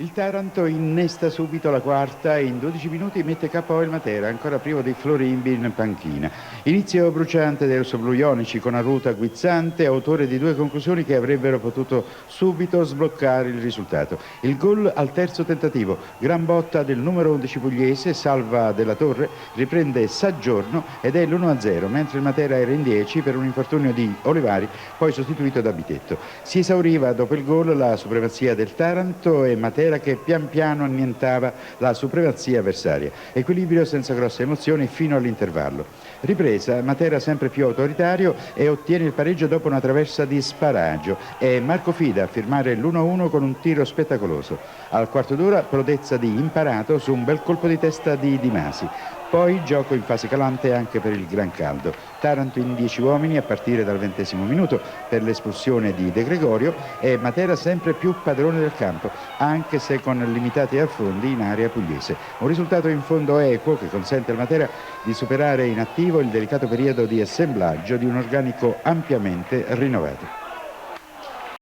Il Taranto innesta subito la quarta e in 12 minuti mette KO il Matera, ancora privo di Florimbi in panchina. Inizio bruciante del Rossoblu Ionici con Arruta guizzante, autore di due conclusioni che avrebbero potuto subito sbloccare il risultato. Il gol al terzo tentativo, gran botta del numero 11 pugliese, Salva della Torre, riprende Saggiorno ed è l'1-0, mentre il Matera era in 10 per un infortunio di Olivari, poi sostituito da Bitetto. Si esauriva dopo il gol la supremazia del Taranto e Matera che pian piano annientava la supremazia avversaria. Equilibrio senza grosse emozioni fino all'intervallo. Ripresa, Matera sempre più autoritario e ottiene il pareggio dopo una traversa di Sparaggio. È Marco Fida a firmare l'1-1 con un tiro spettacoloso. Al quarto d'ora prodezza di Imparato su un bel colpo di testa di Di Masi. Poi gioco in fase calante anche per il Gran Caldo. Taranto in 10 uomini a partire dal 20° minuto per l'espulsione di De Gregorio e Matera sempre più padrone del campo, anche se con limitati affondi in area pugliese. Un risultato in fondo equo che consente al Matera di superare in attivo il delicato periodo di assemblaggio di un organico ampiamente rinnovato.